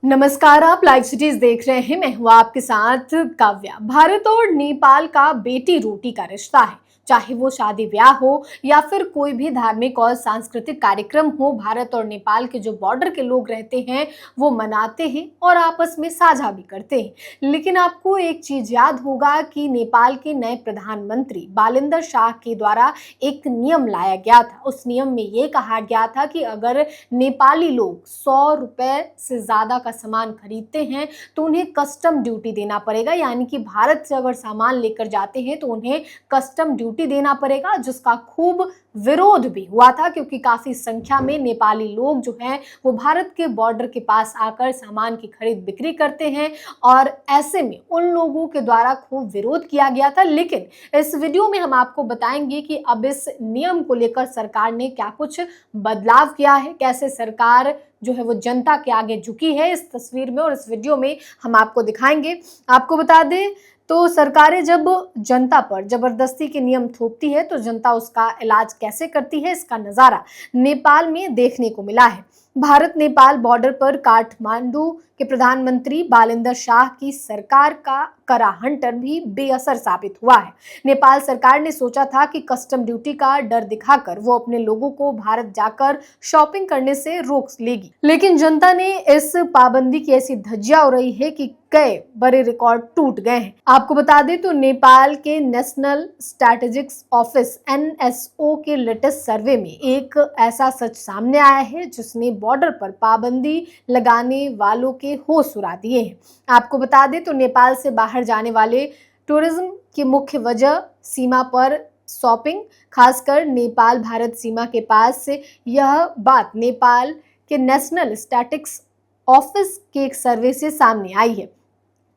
नमस्कार, आप live cities देख रहे हैं। मैं हूं आपके साथ काव्या। भारत और नेपाल का बेटी रोटी का रिश्ता है, चाहे वो शादी ब्याह हो या फिर कोई भी धार्मिक और सांस्कृतिक कार्यक्रम हो। भारत और नेपाल के जो बॉर्डर के लोग रहते हैं वो मनाते हैं और आपस में साझा भी करते हैं। लेकिन आपको एक चीज याद होगा कि नेपाल के नए प्रधानमंत्री बालेंद्र शाह के द्वारा एक नियम लाया गया था। उस नियम में ये कहा गया था कि अगर नेपाली लोग 100 रुपए से ज्यादा का सामान खरीदते हैं तो उन्हें कस्टम ड्यूटी देना पड़ेगा, यानी कि भारत से अगर सामान लेकर जाते हैं तो उन्हें कस्टम ड्यूटी देना पड़ेगा, जिसका खूब विरोध भी हुआ था क्योंकि काफी संख्या में नेपाली लोग जो हैं वो भारत के बॉर्डर के पास आकर सामान की खरीद बिक्री करते हैं और ऐसे में उन लोगों के द्वारा खूब विरोध किया गया था। लेकिन इस वीडियो में हम आपको बताएंगे कि अब इस नियम को लेकर सरकार ने क्या कुछ बदलाव किया है, कैसे सरकार जो है वो जनता के आगे झुकी है। इस तस्वीर में और इस वीडियो में हम आपको दिखाएंगे। आपको बता दें तो सरकारें जब जनता पर जबरदस्ती के नियम थोपती है तो जनता उसका इलाज कैसे करती है, इसका नजारा नेपाल में देखने को मिला है। भारत नेपाल बॉर्डर पर काठमांडू के प्रधानमंत्री बालेंद्र शाह की सरकार का करा हंटर भी बेअसर साबित हुआ है। नेपाल सरकार ने सोचा था कि कस्टम ड्यूटी का डर दिखाकर वो अपने लोगों को भारत जाकर शॉपिंग करने से रोक लेगी, लेकिन जनता ने इस पाबंदी की ऐसी धज्जियां उड़ाई है कि कई बड़े रिकॉर्ड टूट गए हैं। आपको बता दें तो नेपाल के नेशनल स्ट्रैटेजिक्स ऑफिस NSO के लेटेस्ट सर्वे में एक ऐसा सच सामने आया है जिसने बॉर्डर पर पाबंदी लगाने वालों के होश उड़ा दिए हैं। आपको बता दें तो नेपाल से बाहर जाने वाले टूरिज्म की मुख्य वजह सीमा पर शॉपिंग, खासकर नेपाल भारत सीमा के पास से, यह बात नेपाल के नेशनल स्टैटिस्टिक्स ऑफिस के एक सर्वे से सामने आई है।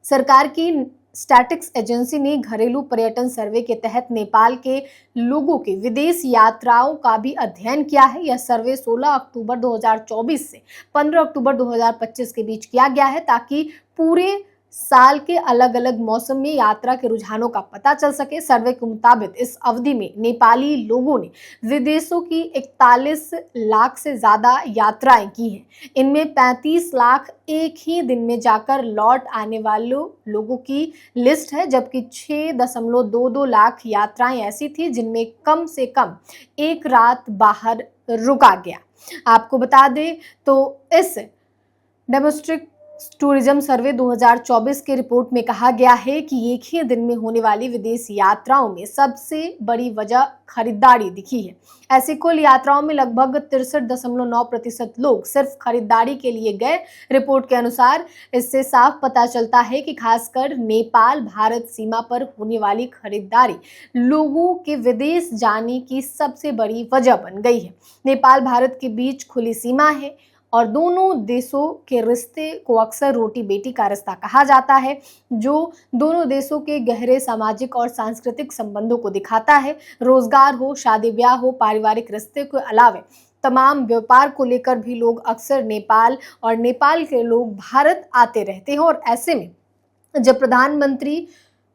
सरकार की स्टैटिक्स एजेंसी ने घरेलू पर्यटन सर्वे के तहत नेपाल के लोगों के विदेश यात्राओं का भी अध्ययन किया है। यह सर्वे 16 अक्टूबर 2024 से 15 अक्टूबर 2025 के बीच किया गया है ताकि पूरे साल के अलग अलग मौसम में यात्रा के रुझानों का पता चल सके। सर्वे के मुताबिक इस अवधि में नेपाली लोगों ने विदेशों की 41 लाख से ज्यादा यात्राएं की हैं। इनमें 35 लाख एक ही दिन में जाकर लौट आने वालों लोगों की लिस्ट है, जबकि 6.22 लाख यात्राएं ऐसी थी जिनमें कम से कम एक रात बाहर रुका गया। आपको बता दें तो इस डोमेस्टिक टूरिज्म सर्वे 2024 की रिपोर्ट में कहा गया है कि एक ही दिन में होने वाली विदेश यात्राओं में सबसे बड़ी वजह खरीदारी दिखी है। ऐसी कुल यात्राओं में लगभग 63.9% लोग सिर्फ खरीदारी के लिए गए। रिपोर्ट के अनुसार इससे साफ पता चलता है कि खासकर नेपाल भारत सीमा पर होने वाली खरीदारी लोगों के विदेश जाने की सबसे बड़ी वजह बन गई है। नेपाल भारत के बीच खुली सीमा है और दोनों देशों के रिश्ते को अक्सर रोटी बेटी का रिश्ता कहा जाता है, जो दोनों देशों के गहरे सामाजिक और सांस्कृतिक संबंधों को दिखाता है। रोजगार हो, शादी ब्याह हो, पारिवारिक रिश्ते के अलावे तमाम व्यापार को लेकर भी लोग अक्सर नेपाल और नेपाल के लोग भारत आते रहते हैं। और ऐसे में जब प्रधानमंत्री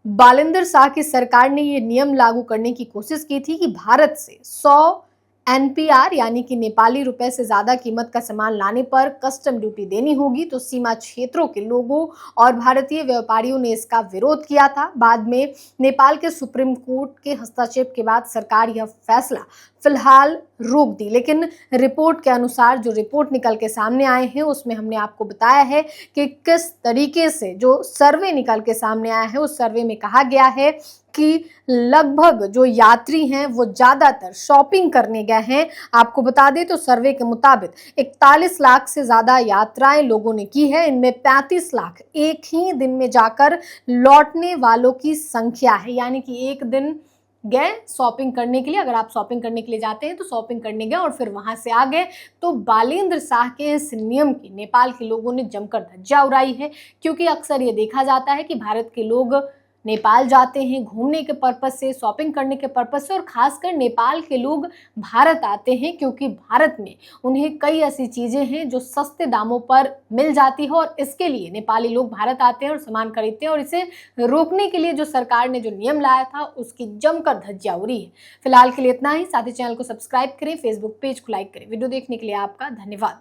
बालेंद्र शाह की सरकार ने ये नियम लागू करने की कोशिश की थी कि भारत से 100 NPR यानी कि नेपाली रुपए से ज्यादा कीमत का सामान लाने पर कस्टम ड्यूटी देनी होगी, तो सीमा क्षेत्रों के लोगों और भारतीय व्यापारियों ने इसका विरोध किया था। बाद में नेपाल के सुप्रीम कोर्ट के हस्तक्षेप के बाद सरकार यह फैसला फिलहाल रोक दी। लेकिन रिपोर्ट के अनुसार जो रिपोर्ट निकल के सामने आए हैं उसमें हमने आपको बताया है कि किस तरीके से जो सर्वे निकल के सामने आया है। उस सर्वे में कहा गया है कि लगभग जो यात्री हैं वो ज्यादातर शॉपिंग करने गए हैं। आपको बता दें तो सर्वे के मुताबिक 41 लाख से ज्यादा यात्राएं लोगों ने की है। इनमें 35 लाख एक ही दिन में जाकर लौटने वालों की संख्या है, यानी कि एक दिन गए शॉपिंग करने के लिए। अगर आप शॉपिंग करने के लिए जाते हैं तो शॉपिंग करने गए और फिर वहां से आ गए। तो बालेंद्र शाह के इस नियम की नेपाल के लोगों ने जमकर धज्जियां उड़ाई है, क्योंकि अक्सर ये देखा जाता है कि भारत के लोग नेपाल जाते हैं घूमने के पर्पज से, शॉपिंग करने के पर्पज से, और खासकर नेपाल के लोग भारत आते हैं क्योंकि भारत में उन्हें कई ऐसी चीजें हैं जो सस्ते दामों पर मिल जाती है और इसके लिए नेपाली लोग भारत आते हैं और सामान खरीदते हैं। और इसे रोकने के लिए जो सरकार ने जो नियम लाया था उसकी जमकर धज्जियां उड़ी है। फिलहाल के लिए इतना ही। साथ ही चैनल को सब्सक्राइब करें, फेसबुक पेज को लाइक करें। वीडियो देखने के लिए आपका धन्यवाद।